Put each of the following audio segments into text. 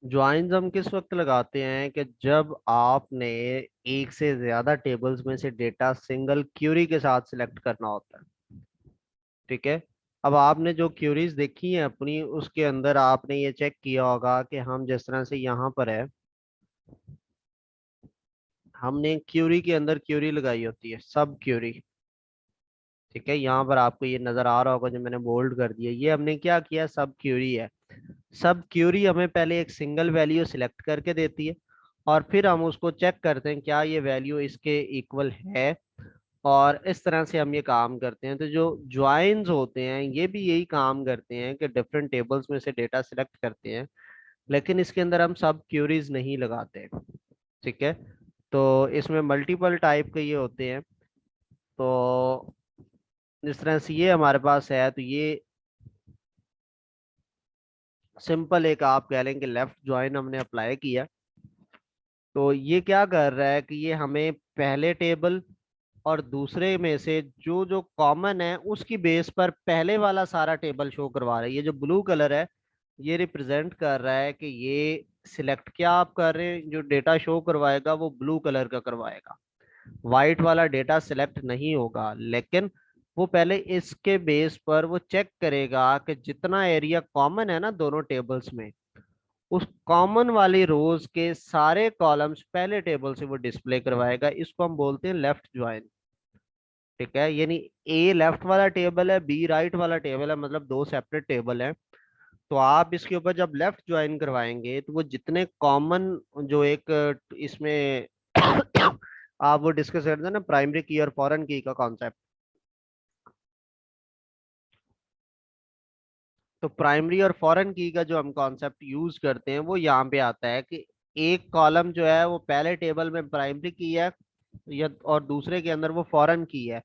Joins हम किस वक्त लगाते हैं कि जब आपने एक से ज्यादा टेबल्स में से डेटा सिंगल क्यूरी के साथ सिलेक्ट करना होता है। ठीक है। अब आपने जो क्यूरीज देखी हैं अपनी, उसके अंदर आपने ये चेक किया होगा कि हम जिस तरह से यहाँ पर है, हमने क्यूरी के अंदर क्यूरी लगाई होती है, सब क्यूरी। ठीक है, यहाँ पर आपको ये नजर आ रहा होगा जो मैंने बोल्ड कर दिया, ये हमने क्या किया, सब क्यूरी है। सब क्यूरी हमें पहले एक सिंगल वैल्यू सिलेक्ट करके देती है, और फिर हम उसको चेक करते हैं क्या ये वैल्यू इसके इक्वल है। और इस तरह से हम ये काम करते हैं। तो जो ज्वाइंस होते हैं ये भी यही काम करते हैं कि डिफरेंट टेबल्स में से डेटा सिलेक्ट करते हैं, लेकिन इसके अंदर हम सब क्यूरीज नहीं लगाते। ठीक है। तो इसमें मल्टीपल टाइप के ये होते हैं। तो जिस तरह से ये हमारे पास है, तो ये सिंपल एक आप कह लें कि लेफ्ट ज्वाइन हमने अप्लाई किया। तो ये क्या कर रहा है कि ये हमें पहले टेबल और दूसरे में से जो जो कॉमन है उसकी बेस पर पहले वाला सारा टेबल शो करवा रहा है। ये जो ब्लू कलर है ये रिप्रेजेंट कर रहा है कि ये सिलेक्ट क्या आप कर रहे हैं, जो डेटा शो करवाएगा वो ब्लू कलर का करवाएगा। व्हाइट वाला डेटा सिलेक्ट नहीं होगा, लेकिन वो पहले इसके बेस पर वो चेक करेगा कि जितना एरिया कॉमन है ना दोनों टेबल्स में, उस कॉमन वाली रोज के सारे कॉलम्स पहले टेबल से वो डिस्प्ले करवाएगा। इसको हम बोलते हैं लेफ्ट ज्वाइन। ठीक है, यानी ए लेफ्ट वाला टेबल है, बी राइट वाला टेबल है, मतलब दो सेपरेट टेबल है। तो आप इसके ऊपर जब लेफ्ट ज्वाइन करवाएंगे तो वो जितने कॉमन जो एक इसमें आप वो डिस्कस करते हैं ना, प्राइमरी की और फॉरेन की का कॉन्सेप्ट। तो प्राइमरी और फॉरेन की का जो हम कॉन्सेप्ट यूज करते हैं वो यहाँ पे आता है कि एक कॉलम जो है वो पहले टेबल में प्राइमरी की है, या और दूसरे के अंदर वो फॉरेन की है।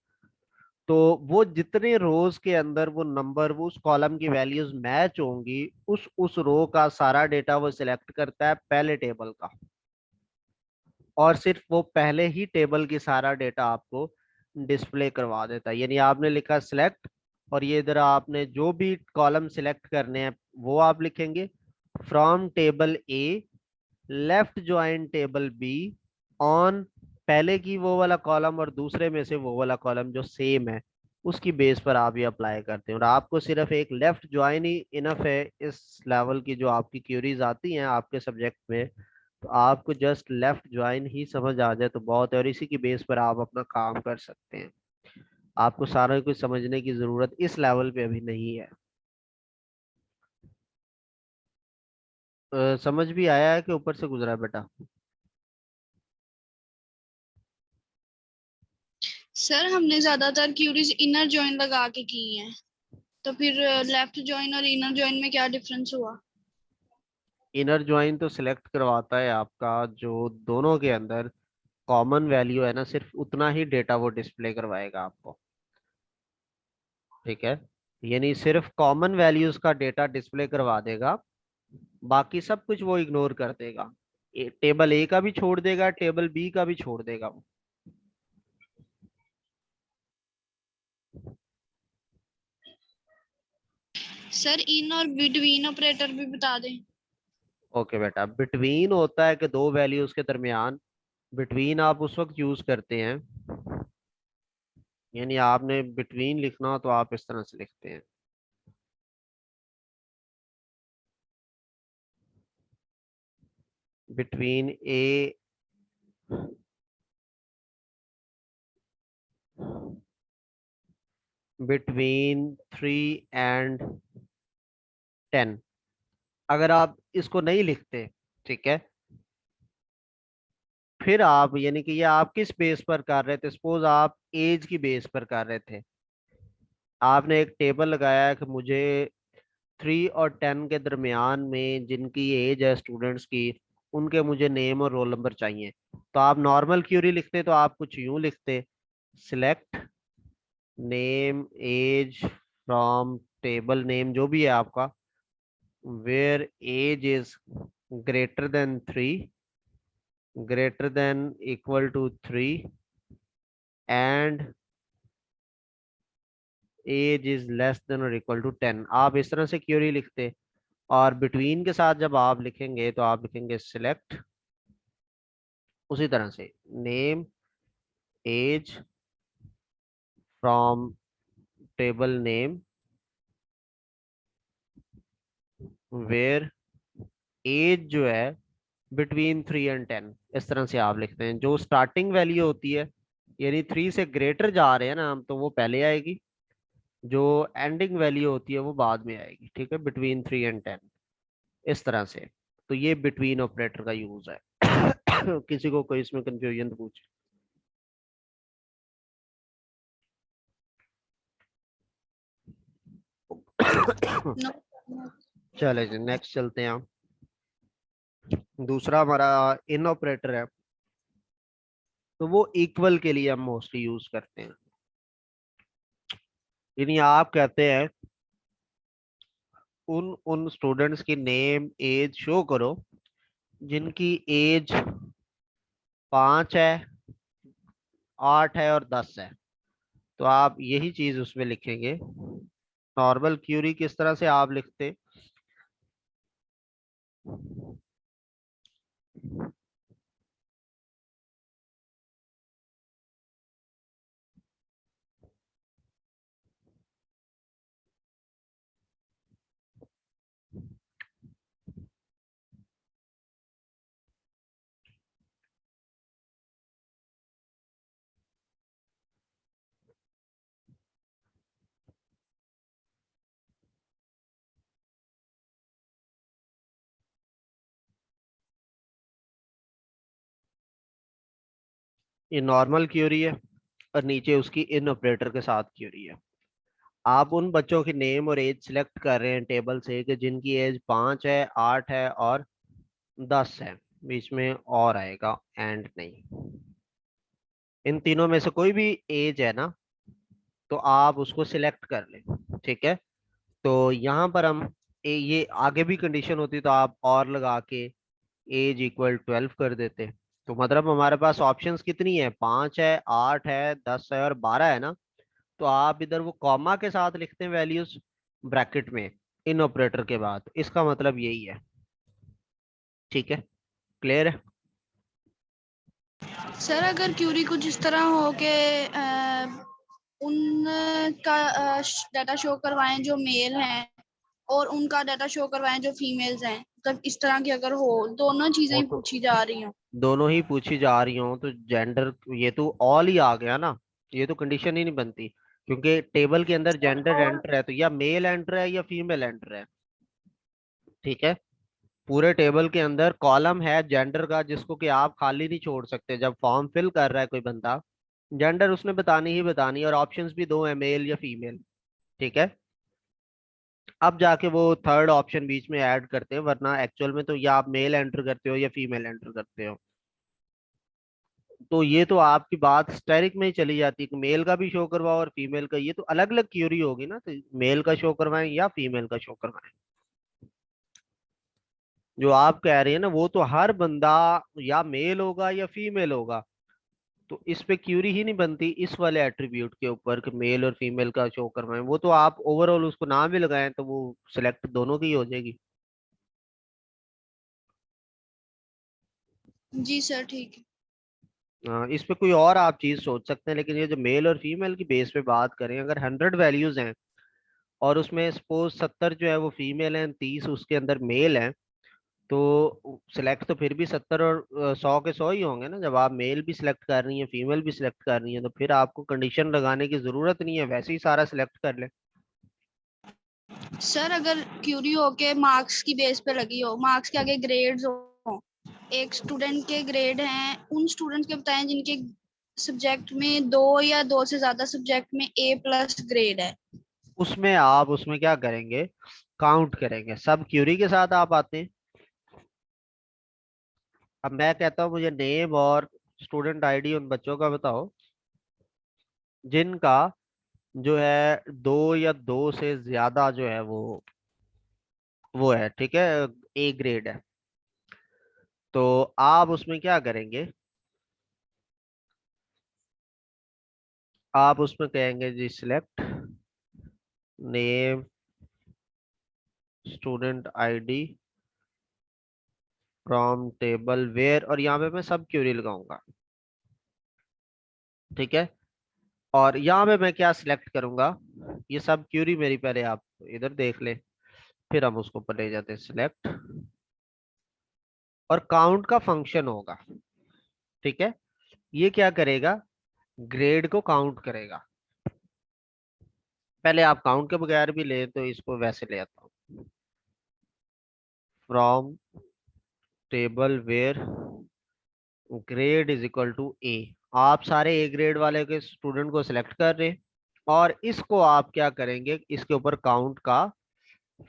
तो वो जितने रोज के अंदर वो नंबर, वो उस कॉलम की वैल्यूज मैच होंगी, उस रो का सारा डेटा वो सिलेक्ट करता है पहले टेबल का। और सिर्फ वो पहले ही टेबल की सारा डेटा आपको डिस्प्ले करवा देता है। यानी आपने लिखा सिलेक्ट, और ये इधर आपने जो भी कॉलम सिलेक्ट करने हैं वो आप लिखेंगे, from table A left join table be on पहले की वो वाला कॉलम और दूसरे में से वो वाला कॉलम जो सेम है, उसकी बेस पर आप ये अप्लाई करते हैं। और आपको सिर्फ एक लेफ्ट ज्वाइन ही इनफ है इस लेवल की जो आपकी क्यूरीज आती हैं आपके सब्जेक्ट में। तो आपको जस्ट लेफ्ट ज्वाइन ही समझ आ जाए तो बहुत है, और इसी की बेस पर आप अपना काम कर सकते हैं। आपको सारा कुछ समझने की जरूरत इस लेवल पे अभी नहीं है। समझ भी आया है कि ऊपर से गुजरा है बेटा? सर हमने ज्यादातर क्यूरीज इनर जॉइन लगा के की हैं, तो फिर लेफ्ट जॉइन और इनर जॉइन में क्या डिफरेंस हुआ? इनर ज्वाइन तो सिलेक्ट करवाता है आपका जो दोनों के अंदर कॉमन वैल्यू है ना, सिर्फ उतना ही डेटा वो डिस्प्ले करवाएगा आपको। ठीक है, यानी सिर्फ कॉमन वैल्यूज का डेटा डिस्प्ले करवा देगा, बाकी सब कुछ वो इग्नोर कर देगा। टेबल ए का भी छोड़ देगा, टेबल बी का भी छोड़ देगा वो। सर इन और बिटवीन ऑपरेटर भी बता दें। ओके बेटा, बिटवीन होता है कि दो वैल्यूज के दरमियान। बिटवीन आप उस वक्त यूज करते हैं, यानी आपने बिटवीन लिखना हो तो आप इस तरह से लिखते हैं, बिटवीन ए बिटवीन 3 and 10। अगर आप इसको नहीं लिखते, ठीक है, फिर आप यानी कि ये आप किस बेस पर कर रहे थे, सपोज आप एज की बेस पर कर रहे थे। आपने एक टेबल लगाया है कि मुझे 3 और 10 के दरमियान में जिनकी एज है स्टूडेंट्स की, उनके मुझे नेम और रोल नंबर चाहिए। तो आप नॉर्मल क्यूरी लिखते तो आप कुछ यूं लिखते, select name age from table name जो भी है आपका, where age is greater than 3, greater than equal to 3, and age is less than और इक्वल टू 10। आप इस तरह से क्यूरी लिखते। और बिटवीन के साथ जब आप लिखेंगे तो आप लिखेंगे सिलेक्ट, उसी तरह से name age from table name where age जो है बिटवीन 3 और 10, इस तरह से आप लिखते हैं। जो स्टार्टिंग वैल्यू होती है, यानी 3 से ग्रेटर जा रहे हैं ना हम, तो वो पहले आएगी। जो एंडिंग वैल्यू होती है वो बाद में आएगी। ठीक है, बिटवीन 3 और 10, इस तरह से। तो ये बिटवीन ऑपरेटर का यूज है। किसी को कोई इसमें कंफ्यूजन तो पूछे। नो। चले जी, नेक्स्ट चलते हैं हम। दूसरा हमारा इन ऑपरेटर है, तो वो इक्वल के लिए हम मोस्टली यूज करते हैं। यानी आप कहते हैं उन उन स्टूडेंट्स की नेम एज शो करो जिनकी एज 5 है, 8 है और 10 है। तो आप यही चीज उसमें लिखेंगे। नॉर्मल क्यूरी किस तरह से आप लिखते? ये नॉर्मल क्यूरी है और नीचे उसकी इन ऑपरेटर के साथ क्यूरी है। आप उन बच्चों की नेम और एज सिलेक्ट कर रहे हैं टेबल से कि जिनकी एज 5 है, 8 है और 10 है। बीच में और आएगा एंड नहीं। इन तीनों में से कोई भी एज है ना, तो आप उसको सिलेक्ट कर लें। ठीक है, तो यहाँ पर हम ये आगे भी कंडीशन होती तो आप और लगा के एज इक्वल 12 कर देते। तो मतलब हमारे पास ऑप्शंस कितनी है? 5 है, 8 है, 10 है और 12 है ना। तो आप इधर वो कॉमा के साथ लिखते हैं वैल्यूज ब्रैकेट में इन ऑपरेटर के बाद। इसका मतलब यही है। ठीक है, क्लियर है? सर अगर क्यूरी कुछ इस तरह हो के उन का डाटा शो करवाएं जो मेल हैं और उनका डाटा शो करवाएं जो फीमेल्स हैं, मतलब इस तरह की अगर हो, दोनों चीजें वो ही तो पूछी जा रही हो। दोनों ही पूछी जा रही हो तो जेंडर, ये तो ऑल ही आ गया ना। ये तो कंडीशन ही नहीं बनती, क्योंकि टेबल के अंदर जेंडर और एंटर है तो या मेल एंटर है या फीमेल एंटर है। ठीक है, पूरे टेबल के अंदर कॉलम है जेंडर का, जिसको कि आप खाली नहीं छोड़ सकते। जब फॉर्म फिल कर रहा है कोई बंदा, जेंडर उसने बतानी ही बतानी है, और ऑप्शंस भी दो है, मेल या फीमेल। ठीक है, अब जाके वो थर्ड ऑप्शन बीच में ऐड करते हैं, वरना एक्चुअल में तो या आप मेल एंटर करते हो या फीमेल एंटर करते हो। तो ये तो आपकी बात स्टेरिक में ही चली जाती है कि मेल का भी शो करवाओ और फीमेल का। ये तो अलग अलग क्यूरी होगी ना, तो मेल का शो करवाएं या फीमेल का शो करवाएं। जो आप कह रहे हैं ना, वो तो हर बंदा या मेल होगा या फीमेल होगा। तो इस पे क्यूरी ही नहीं बनती इस वाले एट्रीब्यूट के ऊपर कि मेल और फीमेल का शो करवाएं। वो तो आप ओवरऑल उसको नाम भी लगाएं तो वो सिलेक्ट दोनों की हो जाएगी। जी सर ठीक है। इस पे कोई और आप चीज सोच सकते हैं, लेकिन ये जो मेल और फीमेल की बेस पे बात करें, अगर 100 वैल्यूज हैं और उसमें सपोज 70 जो है वो फीमेल हैं, 30 उसके अंदर मेल हैं, तो सिलेक्ट तो फिर भी 70 और 100 के 100 ही होंगे ना। जब आप मेल भी सिलेक्ट कर रही हैं, फीमेल भी सिलेक्ट कर रही हैं, तो फिर आपको कंडीशन लगाने की जरूरत नहीं है, वैसे ही सारा सिलेक्ट कर ले। सर अगर क्यूरी हो के मार्क्स की बेस पे लगी हो, मार्क्स के आगे ग्रेड्स हो, एक स्टूडेंट के ग्रेड हैं, उन स्टूडेंट्स के बताएं जिनके सब्जेक्ट में दो या दो से ज्यादा सब्जेक्ट में A+ ग्रेड है। उसमें आप उसमें क्या करेंगे? काउंट करेंगे। सब क्यूरी के साथ आप आते हैं। अब मैं कहता हूँ मुझे नेम और स्टूडेंट आईडी उन बच्चों का बताओ जिनका जो है 2 या 2 से ज्यादा जो है वो है। ठीक है, A ग्रेड है। तो आप उसमें क्या करेंगे? आप उसमें कहेंगे जी select name student ID from table where, और यहाँ पे मैं सब क्यूरी लगाऊंगा, ठीक है। और यहाँ पे मैं क्या सिलेक्ट करूंगा, ये सब क्यूरी मेरी पहले आप इधर देख ले, फिर हम उसको ऊपर ले जाते हैं सिलेक्ट, और काउंट का फंक्शन होगा, ठीक है। ये क्या करेगा, ग्रेड को काउंट करेगा। पहले आप काउंट के बगैर भी ले तो इसको वैसे ले आता हूँ, from table where grade is equal to A. आप सारे ए ग्रेड वाले के स्टूडेंट को सिलेक्ट कर रहे हैं, और इसको आप क्या करेंगे, इसके ऊपर काउंट का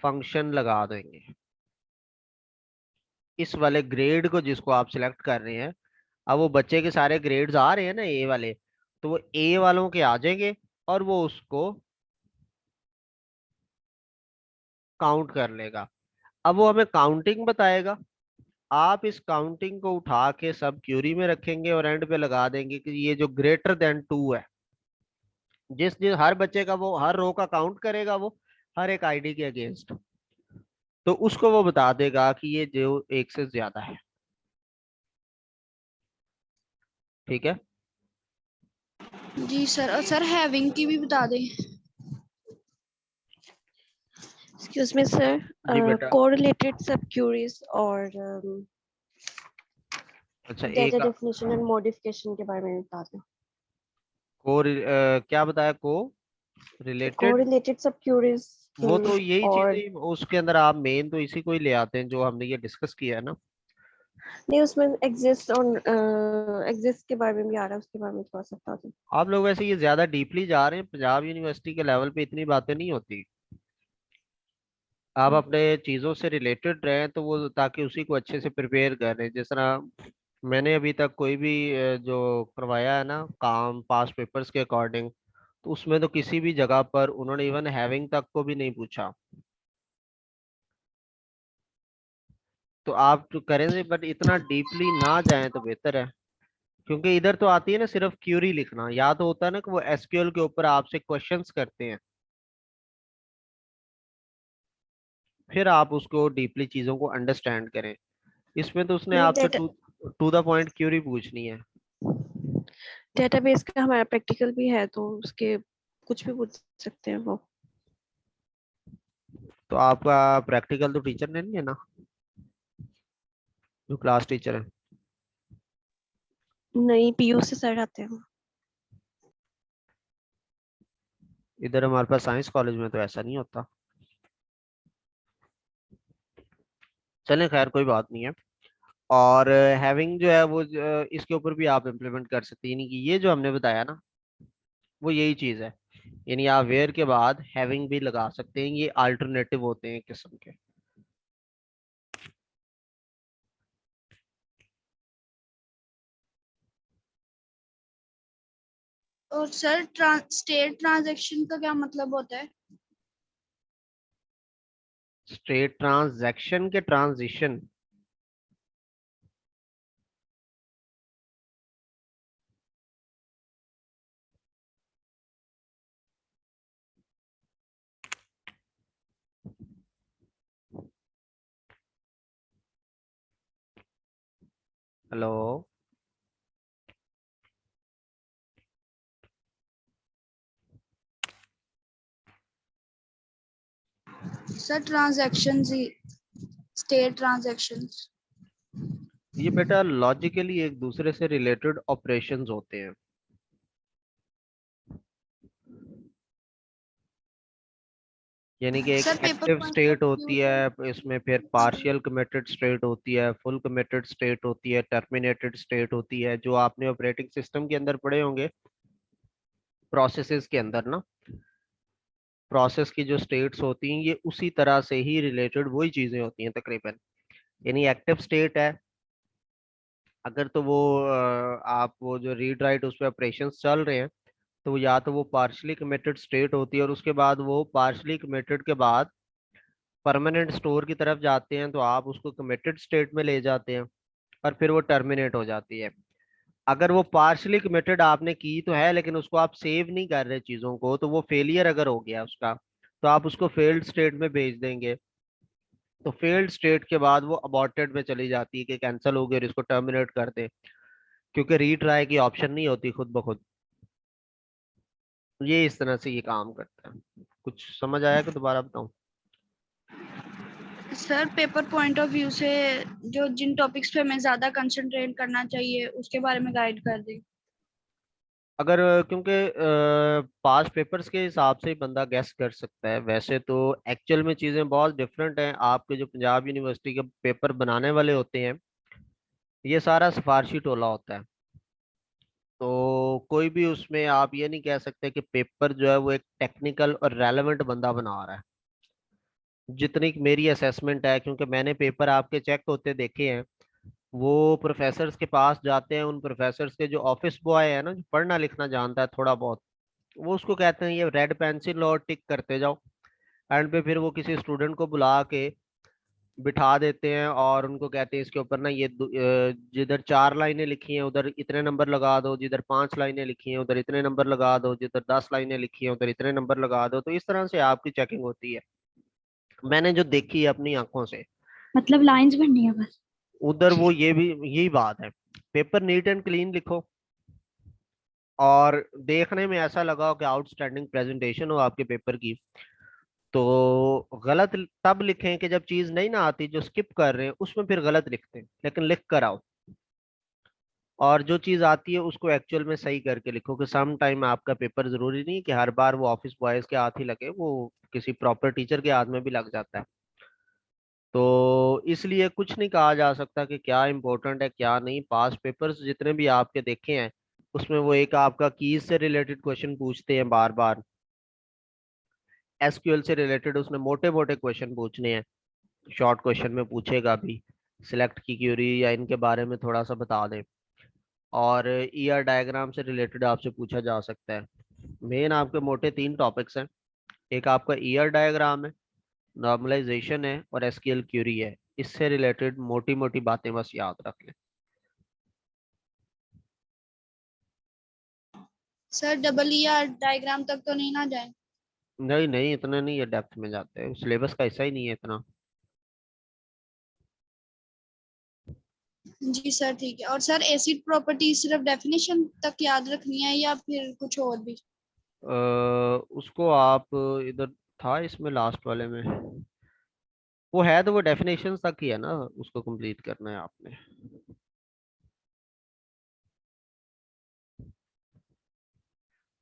फंक्शन लगा देंगे। इस वाले ग्रेड को जिसको आप सिलेक्ट कर रहे हैं, अब वो बच्चे के सारे ग्रेड्स आ रहे हैं ना ए वाले, तो वो ए वालों के आ जाएंगे, और वो उसको काउंट कर लेगा। अब वो हमें काउंटिंग बताएगा, आप इस काउंटिंग को उठा के सब क्यूरी में रखेंगे और एंड पे लगा देंगे कि ये जो ग्रेटर देन 2 है, जिस जिस हर बच्चे का वो हर रो का काउंट करेगा, वो हर एक आईडी के अगेंस्ट, तो उसको वो बता देगा कि ये जो एक से ज्यादा है, ठीक है। जी सर, और सर हैविंग की भी बता दें। Excuse me, sir. जी बेटा। Correlated subqueries और अच्छा data एक definition and modification के बारे में बता दो। क्या बताया, को रिलेटेड, Correlated subqueries वो तो यही और चीजें उसके अंदर आप मेन तो इसी को ही ले आते हैं जो हमने ये डिस्कस किया है ना। नहीं, उसमें exist और exist के बारे में भी आ रहा है, उसके बारे में थोड़ा सा बता दो। आप लोग वैसे ये ज्यादा डीपली जा रहे हैं, पंजाब यूनिवर्सिटी के लेवल पे इतनी बातें नहीं होती। आप अपने चीजों से रिलेटेड रहे तो वो, ताकि उसी को अच्छे से प्रिपेयर कर रहे हैं। जिस तरह मैंने अभी तक कोई भी जो करवाया है ना काम पास पेपर्स के अकॉर्डिंग, तो उसमें तो किसी भी जगह पर उन्होंने इवन हैविंग तक को भी नहीं पूछा। तो आप तो करें, बट इतना डीपली ना जाएं तो बेहतर है, क्योंकि इधर तो आती है ना सिर्फ क्यूरी लिखना, या तो होता है ना कि वो एसक्यूएल के ऊपर आपसे क्वेश्चंस करते हैं, फिर आप उसको डीपली चीजों को अंडरस्टैंड करें। इसमें तो उसने नहीं, आपसे टू द पॉइंट क्यूरी पूछनी है। डेटाबेस का हमारा प्रैक्टिकल भी है, तो उसके कुछ भी पूछ सकते हैं वो। तो आपका प्रैक्टिकल तो टीचर ने नहीं है ना, जो क्लास टीचर है। नहीं, पीयू से सर आते हैं। इधर हमारे पास साइंस कॉलेज में तो ऐसा नहीं होता। चलें, खैर कोई बात नहीं है। और हैविंग जो है वो इसके ऊपर भी आप इम्प्लीमेंट कर सकते हैं, यानी कि ये जो हमने बताया ना वो यही चीज है। यानी आप वेयर के बाद हैविंग भी लगा सकते हैं, ये अल्टरनेटिव होते हैं किस्म के। और सर स्टेट ट्रांजैक्शन का क्या मतलब होता है? स्टेट ट्रांजैक्शन के ट्रांजिशन, हेलो। सर ट्रांजैक्शन ही, स्टेट ट्रांजैक्शन। ये बेटा लॉजिकली एक दूसरे से रिलेटेड ऑपरेशंस होते हैं। यानी कि एक sir paper active point of state view होती से। है, इसमें फिर पार्शियल कमिटेड स्टेट होती है, फुल कमिटेड स्टेट होती है, टर्मिनेटेड स्टेट होती है, जो आपने ऑपरेटिंग सिस्टम के अंदर पढ़े होंगे प्रोसेसेस के अंदर ना। प्रोसेस की जो स्टेट्स होती हैं ये उसी तरह से ही रिलेटेड वही चीजें होती हैं तकरीबन। यानी एक्टिव स्टेट है अगर, तो वो आप वो जो रीड राइट उस पर ऑपरेशंस चल रहे हैं, तो या तो वो पार्शली कमिटेड स्टेट होती है, और उसके बाद वो पार्शली कमिटेड के बाद परमानेंट स्टोर की तरफ जाते हैं, तो आप उसको कमिटेड स्टेट में ले जाते हैं, और फिर वो टर्मिनेट हो जाती है। अगर वो पार्शली कमिटेड आपने की तो है, लेकिन उसको आप सेव नहीं कर रहे चीजों को, तो वो फेलियर अगर हो गया उसका, तो आप उसको फेल्ड स्टेट में भेज देंगे। तो फेल्ड स्टेट के बाद वो अबॉर्टेड में चली जाती है कि कैंसिल हो गई और इसको टर्मिनेट कर दे, क्योंकि रीट्राई की ऑप्शन नहीं होती खुद ब खुद। ये इस तरह से ये काम करता है। कुछ समझ आया कि दोबारा बताऊं? Sir paper point of view से जो जिन टॉपिक्स पे हमें ज्यादा कंसंट्रेट करना चाहिए उसके बारे में गाइड कर दें। अगर क्योंकि पास पेपर्स के हिसाब से ही बंदा गेस कर सकता है, वैसे तो एक्चुअल में चीज़ें बहुत डिफरेंट हैं। आपके जो पंजाब यूनिवर्सिटी के पेपर बनाने वाले होते हैं, ये सारा सिफारशी टोला होता है। तो कोई भी उसमें आप ये नहीं कह सकते कि पेपर जो है वो एक टेक्निकल और रेलेवेंट बंदा बना रहा है। जितनी मेरी असेसमेंट है, क्योंकि मैंने पेपर आपके चेक होते देखे हैं, वो प्रोफेसर्स के पास जाते हैं, उन प्रोफेसर्स के जो ऑफिस बॉय है ना, जो पढ़ना लिखना जानता है थोड़ा बहुत, वो उसको कहते हैं ये रेड पेंसिल और टिक करते जाओ। एंड पे फिर वो किसी स्टूडेंट को बुला के बिठा देते हैं और उनको कहते हैं इसके ऊपर ना ये जिधर 4 लाइनें लिखी हैं उधर इतने नंबर लगा दो, जिधर 5 लाइनें लिखी हैं उधर इतने नंबर लगा दो, जिधर 10 लाइनें लिखी हैं उधर इतने नंबर लगा दो। तो इस तरह से आपकी चेकिंग होती है, मैंने जो देखी है अपनी आंखों से। मतलब लाइंस बननी है बस। उधर वो ये भी यही बात है, पेपर नीट एंड क्लीन लिखो और देखने में ऐसा लगा हो कि आउटस्टैंडिंग प्रेजेंटेशन हो आपके पेपर की। तो गलत तब लिखें कि जब चीज नहीं ना आती, जो स्किप कर रहे हैं उसमें फिर गलत लिखते हैं, लेकिन लिख कर आओ। और जो चीज आती है उसको एक्चुअल में सही करके लिखो, कि सम टाइम आपका पेपर जरूरी नहीं कि हर बार वो ऑफिस बॉयज के हाथ ही लगे, वो किसी प्रॉपर टीचर के हाथ में भी लग जाता है। तो इसलिए कुछ नहीं कहा जा सकता कि क्या इंपॉर्टेंट है क्या नहीं। पास पेपर्स जितने भी आपके देखे हैं, उसमें वो एक आपका कीज से रिलेटेड क्वेश्चन पूछते हैं बार बार, एसक्यूएल से रिलेटेड उसने मोटे मोटे क्वेश्चन पूछने हैं, शॉर्ट क्वेश्चन में पूछेगा भी, सिलेक्ट की क्यूरी या इनके बारे में थोड़ा सा बता दें। और ईआर डायग्राम से रिलेटेड आपसे पूछा जा सकता है। मेन आपके मोटे 3 टॉपिक्स हैं, एक आपका ईआर डायग्राम है, नॉर्मलाइजेशन है और एसक्यूएल क्यूरी है। इससे रिलेटेड मोटी मोटी बातें बस याद रख लें। सर डबल ईआर डायग्राम तक तो नहीं ना जाए? नहीं नहीं, इतना नहीं है, डेप्थ में जाते हैं, सिलेबस का हिस्सा ही नहीं है इतना। जी सर ठीक है। और सर एसिड प्रॉपर्टी सिर्फ डेफिनेशन तक याद रखनी है या फिर कुछ और भी? उसको आप इधर था इसमें लास्ट वाले में, वो है तो वो डेफिनेशन तक ही है ना, उसको कंप्लीट करना है आपने।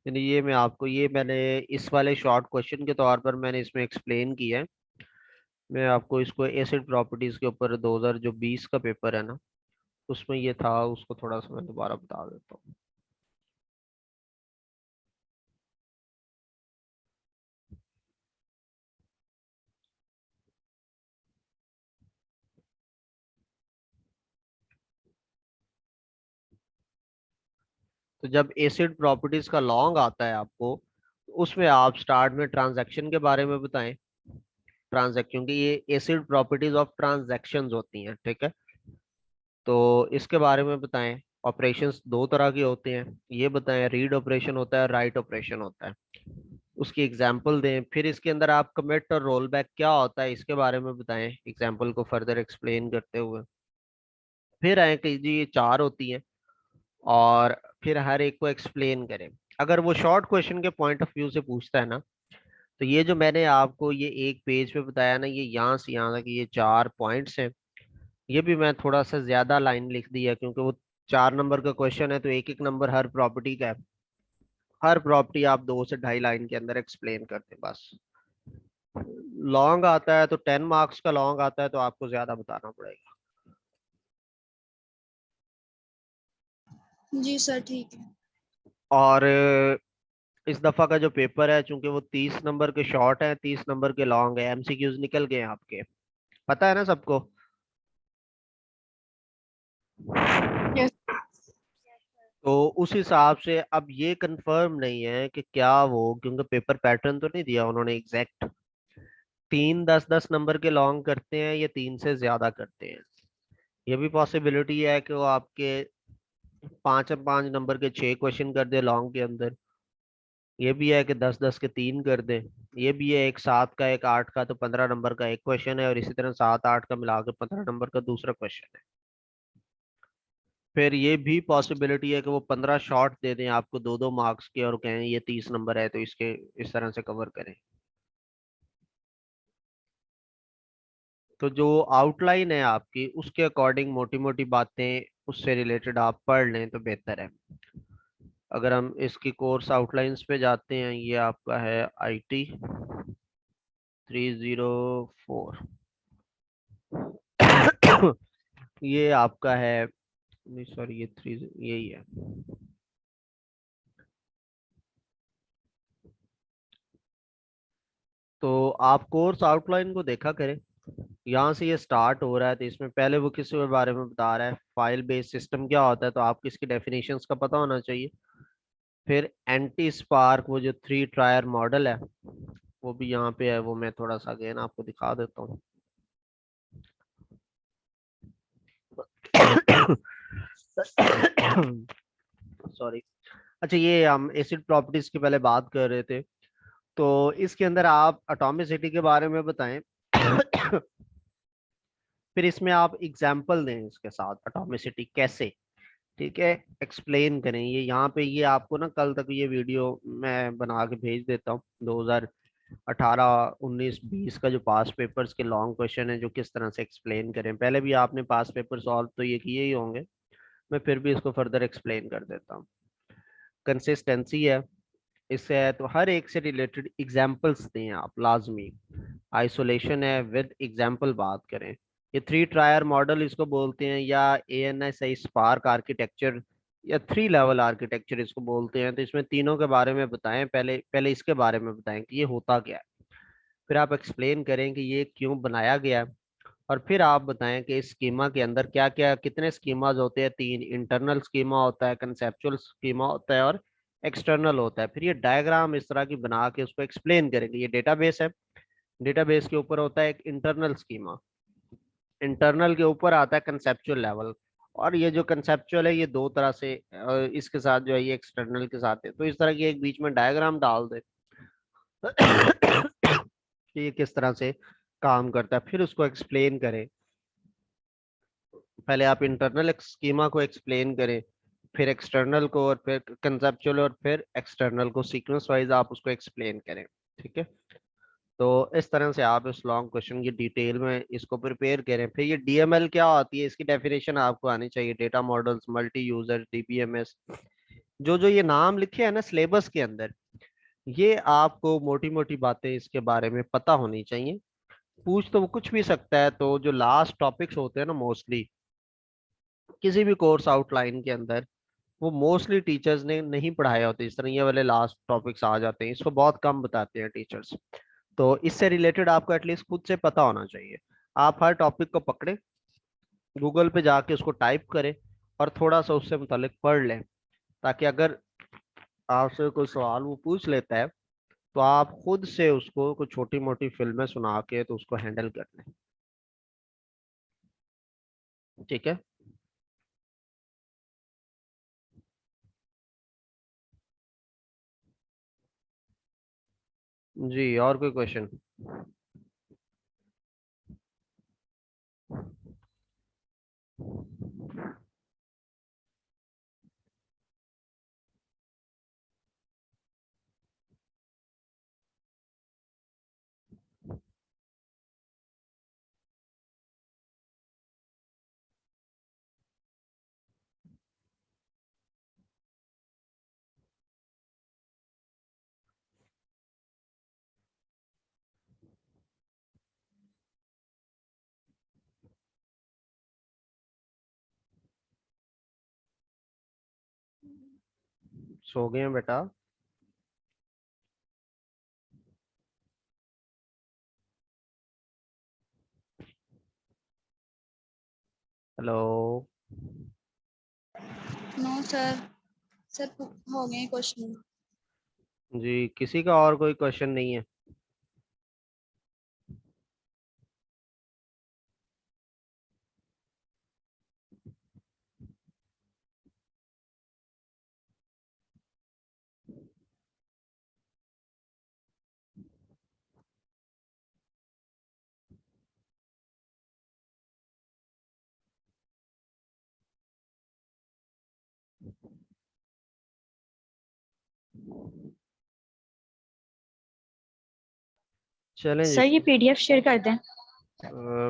यानी ये मैं आपको, ये मैंने इस वाले शॉर्ट क्वेश्चन के तौर पर मैंने इसमें एक्सप्लेन किया है। मैं आपको इसको एसिड प्रॉपर्टीज के ऊपर 2020 का पेपर है ना, उसमें ये था, उसको थोड़ा सा मैं दोबारा बता देता हूँ। तो जब एसिड प्रॉपर्टीज का लॉन्ग आता है आपको, तो उसमें आप स्टार्ट में ट्रांजैक्शन के बारे में बताएं। ट्रांजैक्शन, क्योंकि ये एसिड प्रॉपर्टीज ऑफ ट्रांजैक्शंस होती हैं, ठीक है। तो इसके बारे में बताएं। ऑपरेशंस 2 तरह के होते हैं, ये बताएं, रीड ऑपरेशन होता है, राइट ऑपरेशन होता है, उसकी एग्जाम्पल दें। फिर इसके अंदर आप कमिट और रोल बैक क्या होता है इसके बारे में बताएं, एग्जाम्पल को फर्दर एक्सप्लेन करते हुए। फिर आए कि जी ये 4 होती हैं, और फिर हर एक को एक्सप्लेन करें। अगर वो शॉर्ट क्वेश्चन के पॉइंट ऑफ व्यू से पूछता है ना, तो ये जो मैंने आपको ये एक पेज पे बताया ना, ये यहाँ से यहाँ तक ये 4 पॉइंट्स हैं, ये भी मैं थोड़ा सा ज्यादा लाइन लिख दिया, क्योंकि वो 4 नंबर का क्वेश्चन है, तो एक एक नंबर हर प्रॉपर्टी का है। हर प्रॉपर्टी आप 2 से 2.5 लाइन के अंदर एक्सप्लेन करते हैं बस। लॉन्ग आता है तो 10 मार्क्स का लॉन्ग आता है, तो आपको ज्यादा बताना पड़ेगा। जी सर ठीक है। और इस दफा का जो पेपर है, चूंकि वो 30 नंबर के शॉर्ट है, 30 नंबर के लॉन्ग है, एमसीक्यूज निकल गए हैं आपके, पता है ना सबको। यस। तो उस हिसाब से अब ये कंफर्म नहीं है कि क्या वो, क्योंकि पेपर पैटर्न तो नहीं दिया उन्होंने एग्जैक्ट, 3 10 10 नंबर के लॉन्ग करते हैं या 3 से ज्यादा करते हैं। ये भी पॉसिबिलिटी है कि वो आपके 5 5 नंबर के 6 क्वेश्चन कर दे लॉन्ग के अंदर, ये भी है कि 10-10 के 3 कर दें। ये भी है एक 7 का एक 8 का, तो 15 नंबर का एक क्वेश्चन है, और इसी तरह 7-8 का मिला के 15 नंबर का दूसरा क्वेश्चन है। फिर ये भी पॉसिबिलिटी है कि वो 15 शॉर्ट दे दें आपको 2-2 मार्क्स के, और कहें ये 30 नंबर है तो इसके इस तरह से कवर करें। तो जो आउटलाइन है आपकी, उसके अकॉर्डिंग मोटी मोटी बातें उससे रिलेटेड आप पढ़ लें तो बेहतर है। अगर हम इसकी कोर्स आउटलाइंस पे जाते हैं, ये आपका है IT 304। ये आपका है, नहीं सॉरी, ये 3 यही है। तो आप कोर्स आउटलाइन को देखा करें। यहाँ से ये स्टार्ट हो रहा है, तो इसमें पहले वो किसी के बारे में बता रहा है, फाइल बेस्ड सिस्टम क्या होता है, तो आपको इसकी डेफिनेशंस का पता होना चाहिए। फिर एंटी स्पार्क, वो जो 3 टायर मॉडल है, वो भी यहाँ पे है, वो मैं थोड़ा सा अगेन आपको दिखा देता हूँ। सॉरी। अच्छा, ये हम एसिड प्रॉपर्टीज की पहले बात कर रहे थे, तो इसके अंदर आप एटॉमिसिटी के बारे में बताएं। फिर इसमें आप एग्जाम्पल दें इसके साथ, एटॉमिसिटी कैसे, ठीक है, एक्सप्लेन करें। ये यहाँ पे ये आपको ना कल तक ये वीडियो मैं बना के भेज देता हूँ। 2018, 19, 20 का जो पास पेपर्स के लॉन्ग क्वेश्चन है, जो किस तरह से एक्सप्लेन करें। पहले भी आपने पास पेपर सॉल्व तो ये किए ही होंगे, मैं फिर भी इसको फर्दर एक्सप्लेन कर देता हूँ। कंसिस्टेंसी है, इससे है तो हर एक से रिलेटेड एग्जाम्पल्स दें आप लाजमी। आइसोलेशन है, विद एग्जाम्पल बात करें। ये 3 टायर मॉडल इसको बोलते हैं, या ANSI स्पार्क आर्किटेक्चर, या 3 लेवल आर्किटेक्चर इसको बोलते हैं। तो इसमें तीनों के बारे में बताएं, पहले पहले इसके बारे में बताएं कि ये होता क्या है। फिर आप एक्सप्लेन करें कि ये क्यों बनाया गया है, और फिर आप बताएं कि इस स्कीमा के अंदर क्या क्या, कितने स्कीमाज होते हैं। 3 इंटरनल स्कीमा होता है, कंसेप्चुअल स्कीमा होता है, और एक्सटर्नल होता है। फिर ये डायग्राम इस तरह की बना के उसको एक्सप्लेन करेंगे। ये डेटाबेस है, डेटाबेस के ऊपर होता है एक इंटरनल स्कीमा, इंटरनल के ऊपर आता है कंसेप्चुअल लेवल। और ये जो कंसेप्चुअल है, ये दो तरह से इसके साथ जो है ये एक्सटर्नल के साथ है, तो इस तरह की एक बीच में डायग्राम डाल दे कि ये किस तरह से काम करता है, फिर उसको एक्सप्लेन करें। पहले आप इंटरनल स्कीमा को एक्सप्लेन करें, फिर एक्सटर्नल को, और फिर कंसेप्चुअल, और फिर एक्सटर्नल को, सीक्वेंस वाइज आप उसको एक्सप्लेन करें। ठीक है, तो इस तरह से आप इस लॉन्ग क्वेश्चन की डिटेल में इसको प्रिपेयर करें। फिर ये DML क्या होती है, इसकी डेफिनेशन आपको आनी चाहिए। Data models, multi user, DBMS, जो जो ये नाम लिखे हैं ना सिलेबस के अंदर, ये आपको मोटी मोटी बातें इसके बारे में पता होनी चाहिए। पूछ तो वो कुछ भी सकता है। तो जो लास्ट टॉपिक्स होते हैं ना मोस्टली किसी भी कोर्स आउटलाइन के अंदर, वो मोस्टली टीचर्स ने नहीं पढ़ाए होते। इस तरह ये वाले लास्ट टॉपिक्स आ जाते हैं, इसको बहुत कम बताते हैं टीचर्स। तो इससे रिलेटेड आपको एटलीस्ट खुद से पता होना चाहिए। आप हर टॉपिक को पकड़े, गूगल पे जाके उसको टाइप करें, और थोड़ा सा उससे मुतालिक पढ़ लें, ताकि अगर आपसे कोई सवाल वो पूछ लेता है, तो आप खुद से उसको कुछ छोटी मोटी फिल्में सुना के तो उसको हैंडल कर लें। ठीक है जी, और कोई क्वेश्चन? सो गए हैं बेटा? हेलो? नो सर, सर हो गए क्वेश्चन। जी, किसी का और कोई क्वेश्चन नहीं है? चलें जी। सर ये PDF शेयर कर दें।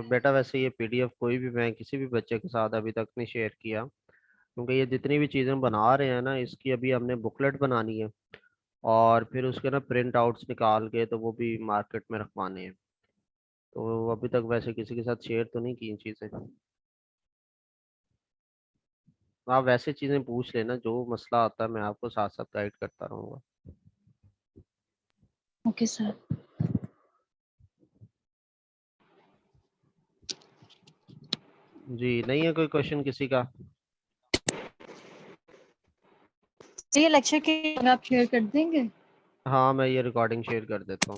बेटा वैसे ये PDF कोई भी, मैं किसी भी बच्चे के साथ अभी तक नहीं शेयर किया, क्योंकि ये जितनी भी चीज़ें बना रहे हैं ना, इसकी अभी हमने बुकलेट बनानी है और फिर उसके ना प्रिंट आउट्स निकाल के तो वो भी मार्केट में रखवाने हैं। तो अभी तक वैसे किसी के साथ शेयर तो नहीं की चीज़ें। आप वैसे चीज़ें पूछ लेना, जो मसला आता है मैं आपको साथ साथ गाइड करता रहूँगा। Okay sir. जी, नहीं है कोई क्वेश्चन किसी का? ये लेक्चर के आप शेयर कर देंगे? हाँ, मैं ये रिकॉर्डिंग शेयर कर देता हूँ।